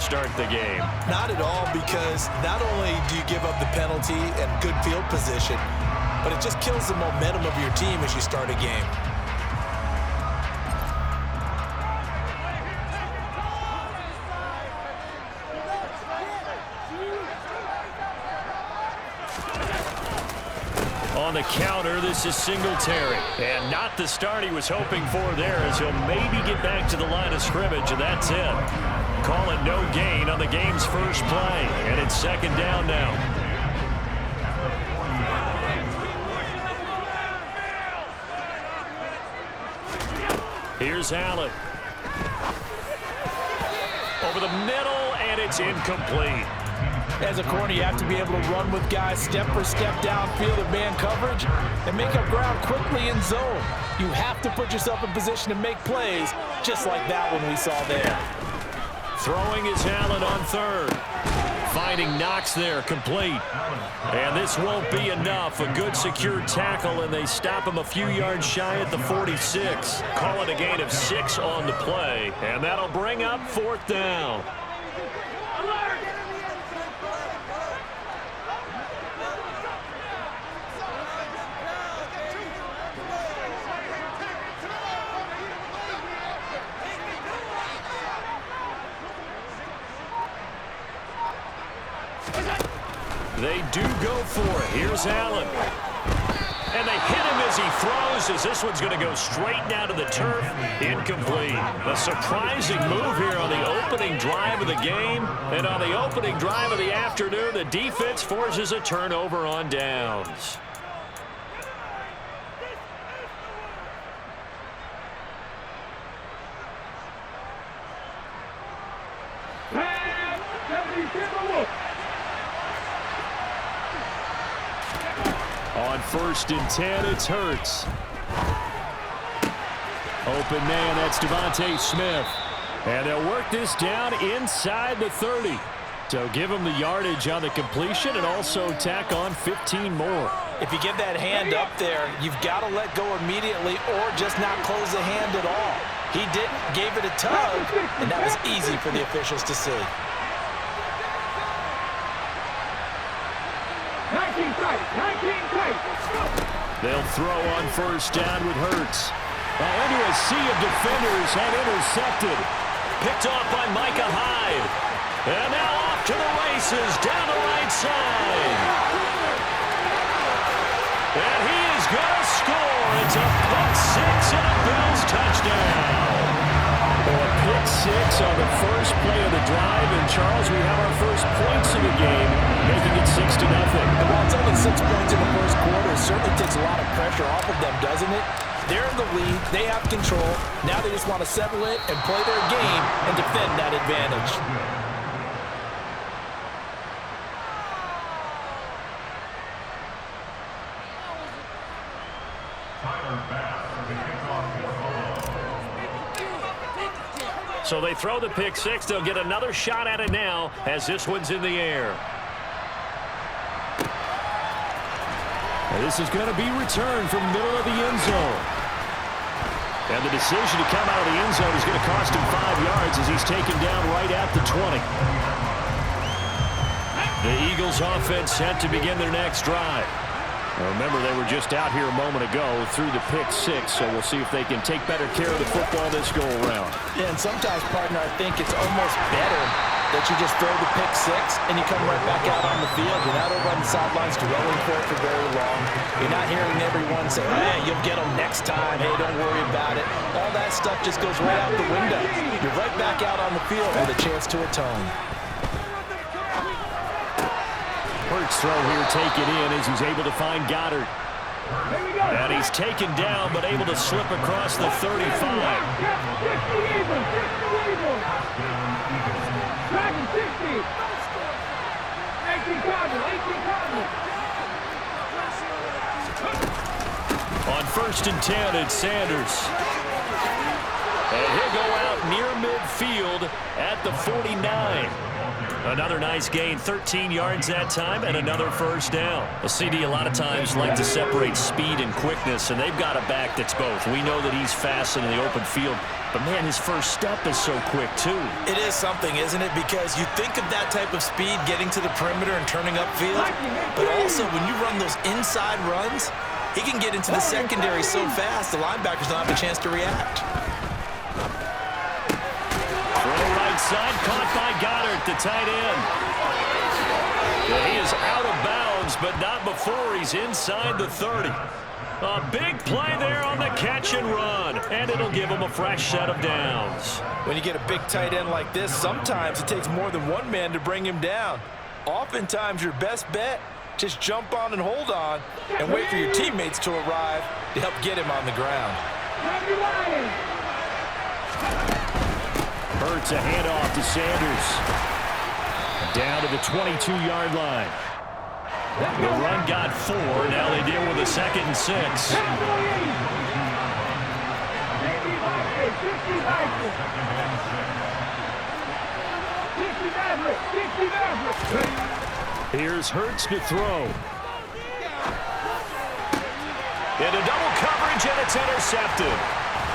start the game. Not at all, because not only do you give up the penalty and good field position, but it just kills the momentum of your team as you start a game. On the counter, this is Singletary. And not the start he was hoping for there, as he'll maybe get back to the line of scrimmage, and that's it. Call it no gain on the game's first play. And it's second down now. Here's Allen. Over the middle, and it's incomplete. As a corner, you have to be able to run with guys step for step downfield in man coverage and make up ground quickly in zone. You have to put yourself in position to make plays, just like that one we saw there. Throwing is Allen on third. Finding Knox there, complete. And this won't be enough. A good secure tackle, and they stop him a few yards shy at the 46. Call it a gain of 6 on the play, and that'll bring up fourth down. They do go for it. Here's Allen. And they hit him as he throws, as this one's going to go straight down to the turf. Incomplete. A surprising move here on the opening drive of the game. And on the opening drive of the afternoon, the defense forces a turnover on downs. On 1st and 10, it's Hurts. Open man, that's Devontae Smith. And they'll work this down inside the 30. So give him the yardage on the completion and also tack on 15 more. If you get that hand up there, you've got to let go immediately or just not close the hand at all. He didn't, gave it a tug, and that was easy for the officials to see. 19 tight. They'll throw on 1st down with Hurts. Into a sea of defenders and intercepted. Picked off by Micah Hyde. And now off to the races down the right side. And he is going to score. It's a pick 6 and a Bills touchdown. A pick 6 on the first play of the drive. And Charles, we have our first points of the game, making it 6-0. Well, it's only 6 points in the first quarter. It certainly takes a lot of pressure off of them, doesn't it? They're in the lead. They have control. Now they just want to settle it and play their game and defend that advantage. So they throw the pick 6. They'll get another shot at it now as this one's in the air. And this is going to be returned from the middle of the end zone. And the decision to come out of the end zone is going to cost him 5 yards as he's taken down right at the 20. The Eagles offense set to begin their next drive. Now remember, they were just out here a moment ago through the pick 6, so we'll see if they can take better care of the football this go-around. Yeah, and sometimes, partner, I think it's almost better that you just throw the pick 6 and you come right back out on the field. You're not over on the sidelines dwelling for it for very long. You're not hearing everyone say, hey, you'll get them next time. Hey, don't worry about it. All that stuff just goes right out the window. You're right back out on the field with a chance to atone. Hurts throw here taken in as he's able to find Goddard. And he's taken down but able to slip across the 35. On 1st and 10, it's Sanders. And he'll go out near midfield at the 49. Another nice gain, 13 yards that time, and another first down. Well, CD a lot of times like to separate speed and quickness, and they've got a back that's both. We know that he's fast in the open field, but, man, his first step is so quick, too. It is something, isn't it? Because you think of that type of speed getting to the perimeter and turning upfield, but also when you run those inside runs, he can get into the secondary so fast the linebackers don't have a chance to react. Side caught by Goddard, the tight end. Yeah, he is out of bounds, but not before he's inside the 30. A big play there on the catch and run, and it'll give him a fresh set of downs. When you get a big tight end like this, sometimes it takes more than one man to bring him down. Oftentimes, your best bet, just jump on and hold on and wait for your teammates to arrive to help get him on the ground. Hurts a handoff to Sanders. Down to the 22-yard line. The run got 4. Now they deal with a 2nd and 6. Here's Hurts to throw. Into double coverage, and it's intercepted.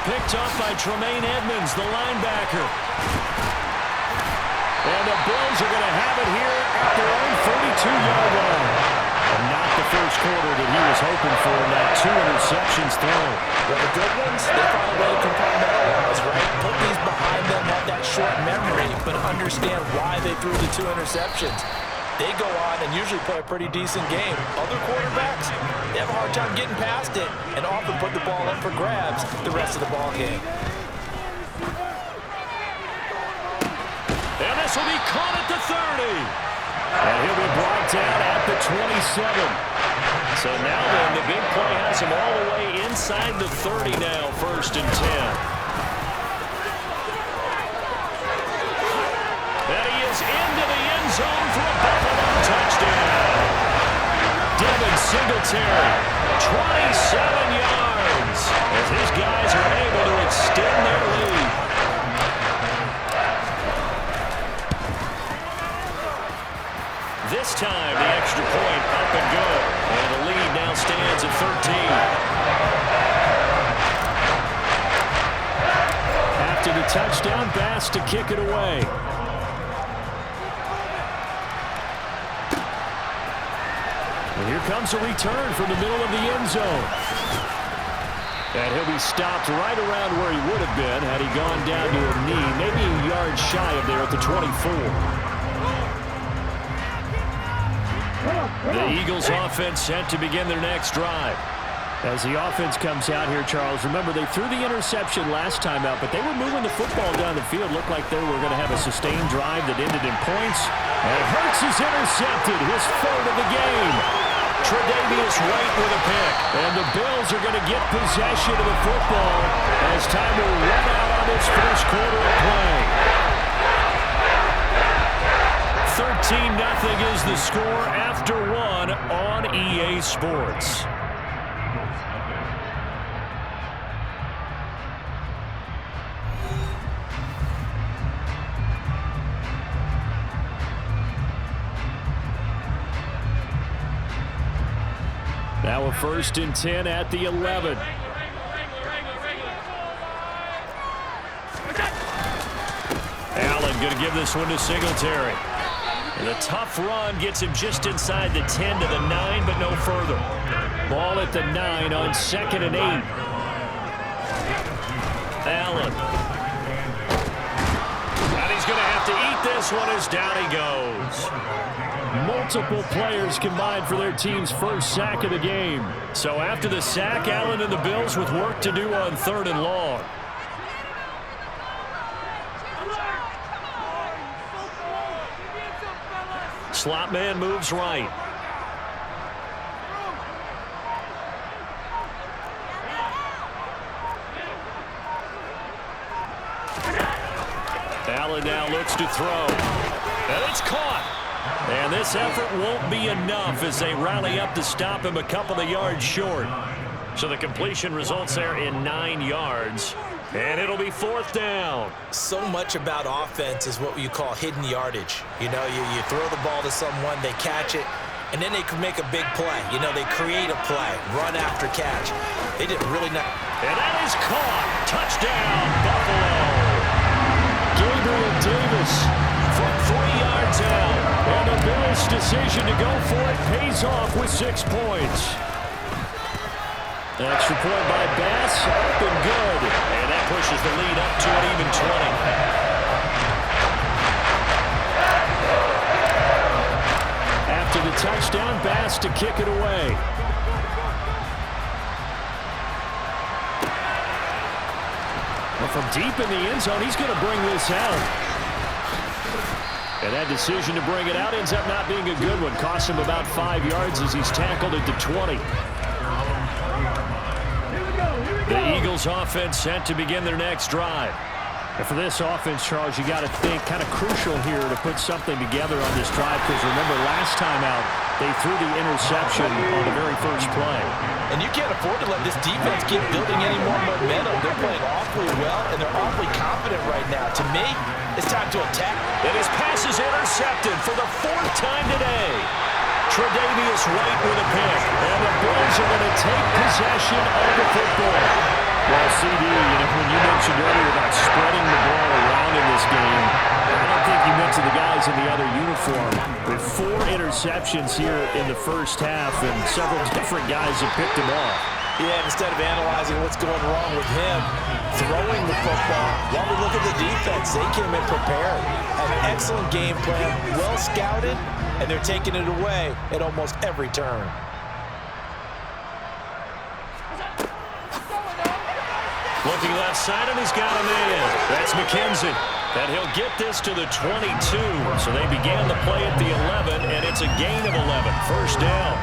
Picked up by Tremaine Edmonds, the linebacker. And the Bills are going to have it here at their own 42-yard line. And not the first quarter that he was hoping for in that 2 interceptions thrown. Well, the good ones, they found a way to compartmentalize, right? Put these behind them, have that short memory, but understand why they threw the 2 interceptions. They go on and usually play a pretty decent game. Other quarterbacks, they have a hard time getting past it and often put the ball up for grabs the rest of the ball game. And this will be caught at the 30. And he'll be brought down at the 27. So now then, the big play has him all the way inside the 30 now, 1st and 10. And he is into the end zone for a Buffalo touchdown. Devin Singletary, 27 yards, as his guys are able to extend their lead. This time, the extra point up and good. And the lead now stands at 13. After the touchdown pass to kick it away. And here comes a return from the middle of the end zone. And he'll be stopped right around where he would have been had he gone down to a knee, maybe a yard shy of there at the 24. The Eagles offense set to begin their next drive. As the offense comes out here, Charles, remember they threw the interception last time out, but they were moving the football down the field. Looked like they were going to have a sustained drive that ended in points. And Hurts is intercepted, his 3rd of the game. Tre'Davious White with a pick. And the Bills are going to get possession of the football as time will run out on this first quarter of play. 13-0 is the score after 1 on EA Sports. Now a 1st and 10 at the 11. Allen going to give this one to Singletary. And the tough run gets him just inside the 10 to the 9, but no further. Ball at the 9 on 2nd and 8. Allen. And he's going to have to eat this one as down he goes. Multiple players combined for their team's first sack of the game. So after the sack, Allen and the Bills with work to do on 3rd and long. Slot man moves right. Allen now looks to throw. And it's caught. And this effort won't be enough as they rally up to stop him a couple of yards short. So the completion results there in 9 yards. And it'll be 4th down. So much about offense is what you call hidden yardage. You know, you throw the ball to someone, they catch it, and then they can make a big play. You know, they create a play, run after catch. They did really not. And that is caught. Touchdown, Buffalo. Gabriel Davis from 3 yards out. And the Bills' decision to go for it pays off with 6 points. Extra point by Bass, up and good. And that pushes the lead up to an even 20. After the touchdown, Bass to kick it away. Well, from deep in the end zone, he's going to bring this out. And that decision to bring it out ends up not being a good one. Costs him about 5 yards as he's tackled at the 20. The Eagles offense set to begin their next drive. And for this offense, Charles, you got to think kind of crucial here to put something together on this drive, because remember last time out they threw the interception on the very first play. And you can't afford to let this defense keep building any more momentum. They're playing awfully well, and they're awfully confident right now. To me, it's time to attack. And his pass is intercepted for the 4th time today. Tre'Davious White with a pick. And the Bills are going to take possession of the football. Well, CD, when you mentioned earlier about spreading the ball around in this game, I don't think you meant to the guys in the other uniform. With 4 interceptions here in the first half, and several different guys have picked him off. Yeah, instead of analyzing what's going wrong with him, throwing the football, while we look at the defense, they came in prepared. Had an excellent game plan, well scouted, and they're taking it away at almost every turn. Looking left side, and he's got him in. That's McKenzie. And he'll get this to the 22. So they began the play at the 11, and it's a gain of 11. First down.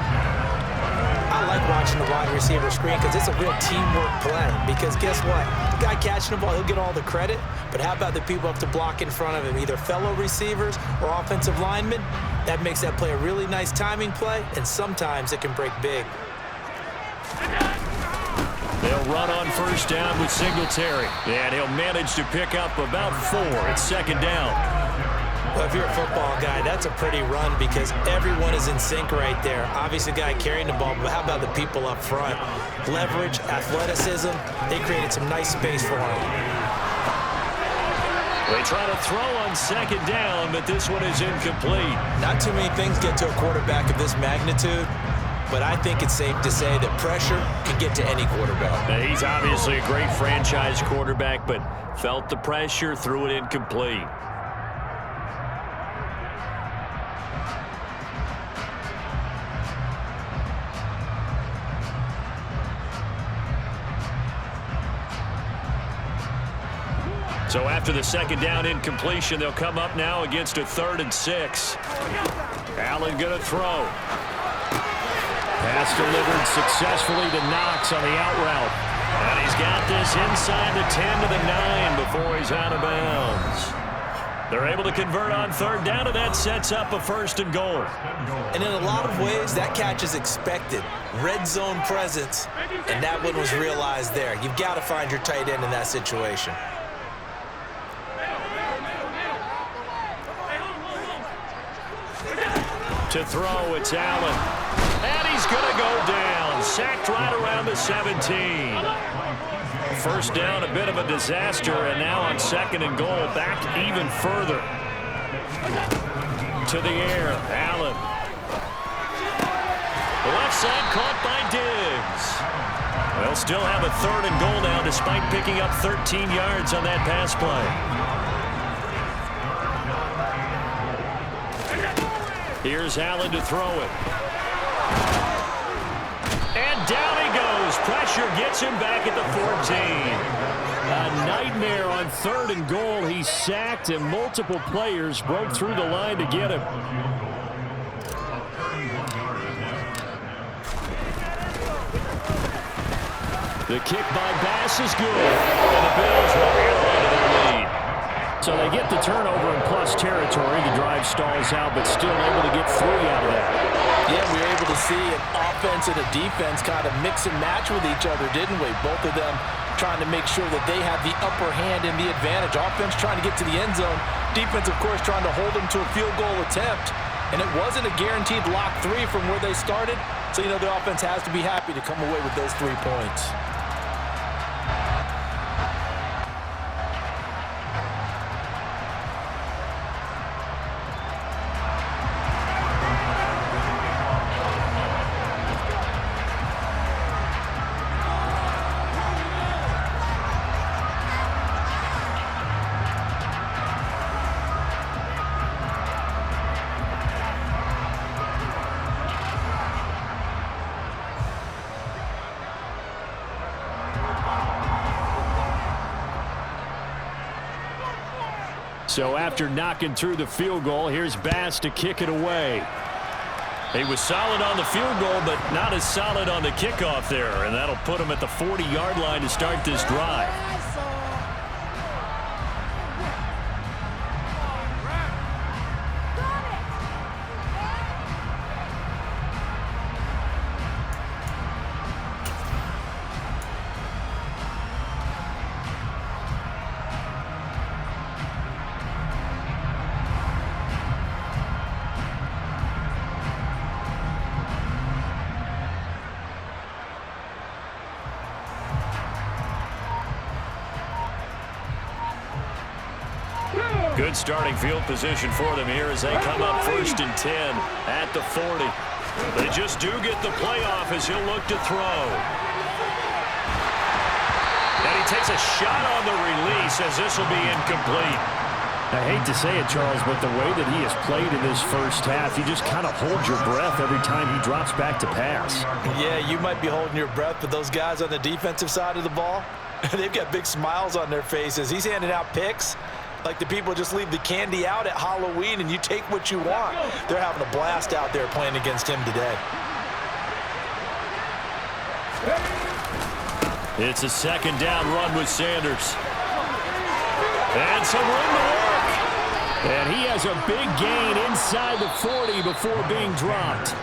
I like watching the wide receiver screen because it's a real teamwork play. Because guess what? The guy catching the ball, he'll get all the credit. But how about the people up to block in front of him, either fellow receivers or offensive linemen? That makes that play a really nice timing play, and sometimes it can break big. They'll run on first down with Singletary. And he'll manage to pick up about 4. It's 2nd down. Well, if you're a football guy, that's a pretty run because everyone is in sync right there. Obviously, the guy carrying the ball, but how about the people up front? Leverage, athleticism, they created some nice space for him. They try to throw on 2nd down, but this one is incomplete. Not too many things get to a quarterback of this magnitude, but I think it's safe to say that pressure can get to any quarterback. Now, he's obviously a great franchise quarterback, but felt the pressure, threw it incomplete. So after the 2nd down incompletion, they'll come up now against a 3rd and 6. Allen going to throw. Pass delivered successfully to Knox on the out route. And he's got this inside the 10 to the 9 before he's out of bounds. They're able to convert on 3rd down, and that sets up a 1st and goal. And in a lot of ways, that catch is expected. Red zone presence, and that one was realized there. You've got to find your tight end in that situation. To throw, it's Allen. And he's going to go down. Sacked right around the 17. First down, a bit of a disaster, and now on 2nd and goal, back even further. To the air, Allen. The left side caught by Diggs. They'll still have a 3rd and goal now, despite picking up 13 yards on that pass play. Here's Allen to throw it. And down he goes. Pressure gets him back at the 14. A nightmare on 3rd and goal. He's sacked, and multiple players broke through the line to get him. The kick by Bass is good. And the Bills will hold on to their lead. So they get the turnover in plus territory. The drive stalls out, but still able to get 3 out of that. Yeah, we were able to see an offense and a defense kind of mix and match with each other, didn't we? Both of them trying to make sure that they have the upper hand and the advantage. Offense trying to get to the end zone. Defense, of course, trying to hold them to a field goal attempt. And it wasn't a guaranteed lock 3 from where they started. So, the offense has to be happy to come away with those 3 points. So after knocking through the field goal, here's Bass to kick it away. He was solid on the field goal, but not as solid on the kickoff there, and that'll put him at the 40-yard line to start this drive. Good starting field position for them here as they come up 1st and 10 at the 40. They just do get the playoff as he'll look to throw. And he takes a shot on the release as this will be incomplete. I hate to say it, Charles, but the way that he has played in this first half, you just kind of hold your breath every time he drops back to pass. Yeah, you might be holding your breath, but those guys on the defensive side of the ball, they've got big smiles on their faces. He's handing out picks like the people just leave the candy out at Halloween and you take what you want. They're having a blast out there playing against him today. It's a 2nd down run with Sanders. And some room to work. And he has a big gain inside the 40 before being dropped.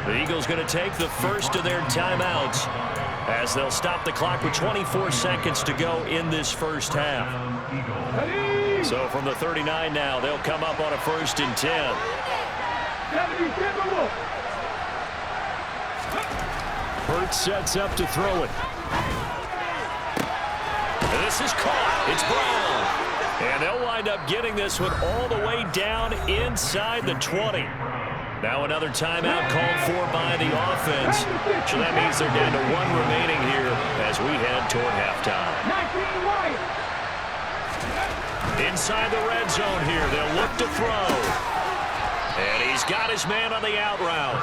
The Eagles going to take the first of their timeouts as they'll stop the clock with 24 seconds to go in this first half. So from the 39 now, they'll come up on a 1st and 10. Hurts sets up to throw it. This is caught. It's Brown. And they'll wind up getting this one all the way down inside the 20. Now another timeout called for by the offense. So that means they're down to 1 remaining here as we head toward halftime. Inside the red zone here, they'll look to throw. And he's got his man on the out route.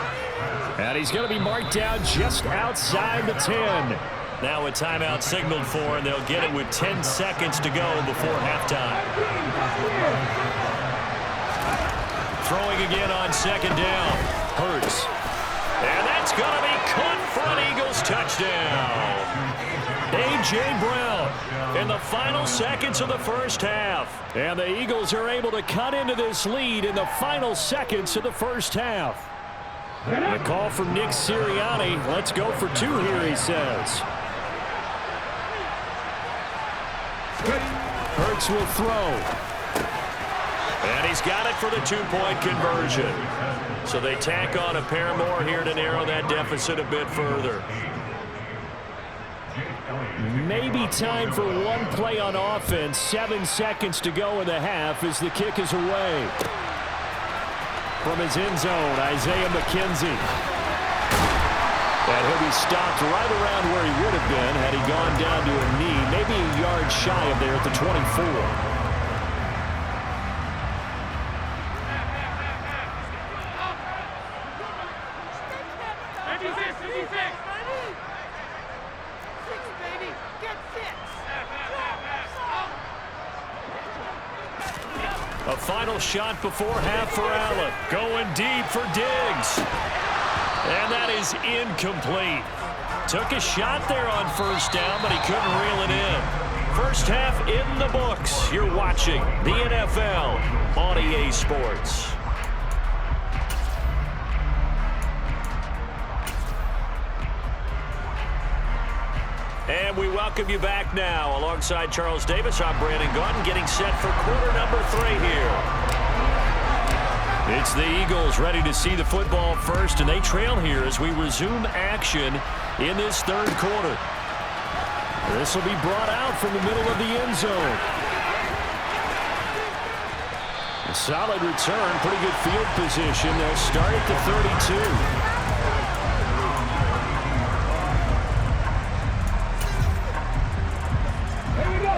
And he's going to be marked down just outside the 10. Now a timeout signaled for, and they'll get it with 10 seconds to go before halftime. Throwing again on 2nd down. Hurts. And that's going to be caught for an Eagles touchdown. A.J. Brown in the final seconds of the first half. And the Eagles are able to cut into this lead in the final seconds of the first half. The call from Nick Sirianni. Let's go for 2 here, he says. Hurts will throw. And he's got it for the 2-point conversion. So they tack on a pair more here to narrow that deficit a bit further. Maybe time for 1 play on offense. 7 seconds to go in the half as the kick is away. From his end zone, Isaiah McKenzie. And he'll be stopped right around where he would have been had he gone down to a knee, maybe a yard shy of there at the 24. A final shot before half for Allen. Going deep for Diggs. And that is incomplete. Took a shot there on 1st down, but he couldn't reel it in. First half in the books. You're watching the NFL on EA Sports. And we welcome you back now. Alongside Charles Davis, I'm Brandon Gaudin, getting set for quarter number 3 here. It's the Eagles ready to see the football first, and they trail here as we resume action in this third quarter. This will be brought out from the middle of the end zone. A solid return, pretty good field position. They'll start at the 32.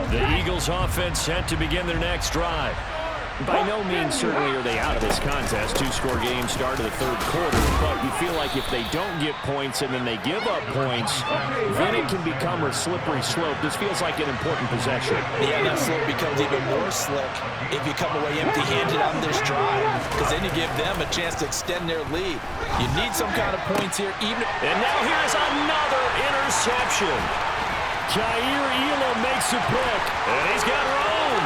The Eagles offense set to begin their next drive. By no means certainly are they out of this contest. 2-score game start of the third quarter, but you feel like if they don't get points and then they give up points, then it can become a slippery slope. This feels like an important possession. Yeah, that slope becomes even more slick if you come away empty-handed on this drive, because then you give them a chance to extend their lead. You need some kind of points here. And now here's another interception. Jair Elam makes a pick, and he's got room.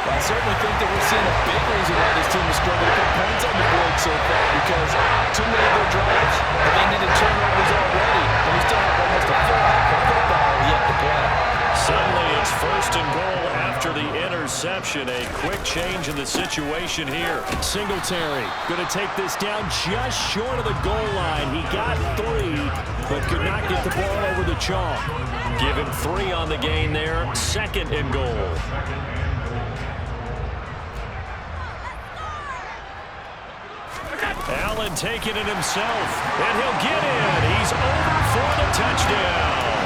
I certainly think that we're seeing a big reason why this team is struggling to put points on the board so far, because too many of their drives have ended in turnovers already, and we still have almost a full half of football yet to play. Suddenly it's 1st and goal after the interception. A quick change in the situation here. Singletary going to take this down just short of the goal line. He got 3, but could not get the ball over the chalk. Give him 3 on the gain there. 2nd and goal. Allen taking it himself, and he'll get in. He's over for the touchdown.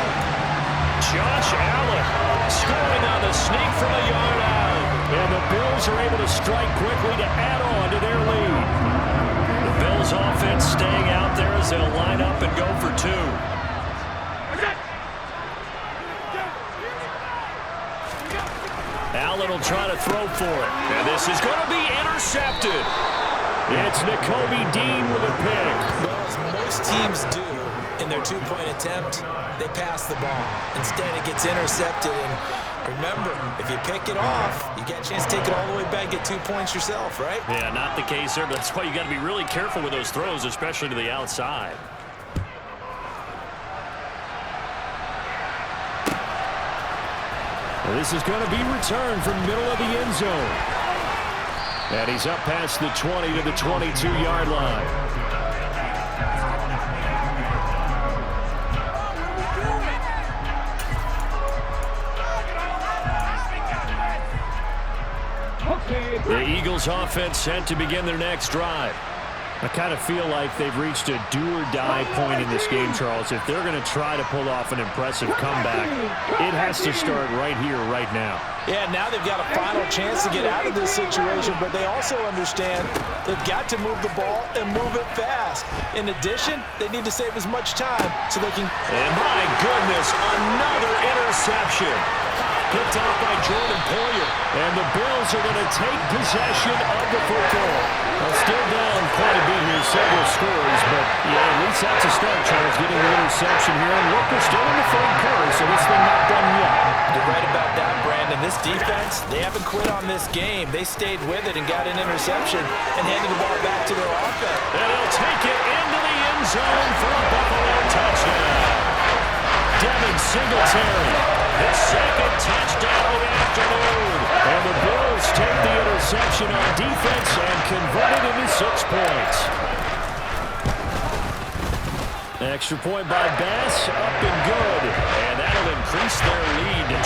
Josh Allen scoring on the sneak from a yard out. And the Bills are able to strike quickly to add on to their lead. The Bills offense staying out there as they'll line up and go for 2. Allen will try to throw for it, and this is going to be intercepted. It's Nakobe Dean with a pick. Well, as most teams do in their 2-point attempt, they pass the ball. Instead, it gets intercepted. And remember, if you pick it off, you get a chance to take it all the way back, get 2 points yourself, right? Yeah, not the case there, but that's why you got to be really careful with those throws, especially to the outside. This is going to be returned from the middle of the end zone. And he's up past the 20 to the 22-yard line. The Eagles offense set to begin their next drive. I kind of feel like they've reached a do-or-die point in this game, Charles. If they're going to try to pull off an impressive comeback, it has to start right here, right now. Yeah, now they've got a final chance to get out of this situation, but they also understand they've got to move the ball and move it fast. In addition, they need to save as much time so they can... And my goodness, another interception. Picked off by Jordan Poyer. And the Bills are going to take possession of the football. Still down quite a bit here, several scores, but yeah, at least that's a start, Charles, getting the interception here. And look, we're still in the third quarter, so this thing not done yet. You're right about that, Brandon. This defense, they haven't quit on this game. They stayed with it and got an interception and handed the ball back to their offense. And he'll take it into the end zone for a Buffalo touchdown. Devin Singletary, his 2nd touchdown of the afternoon. And the Bills take the interception on defense and convert it into 6 points. Extra point by Bass, up and good. And that'll increase their lead to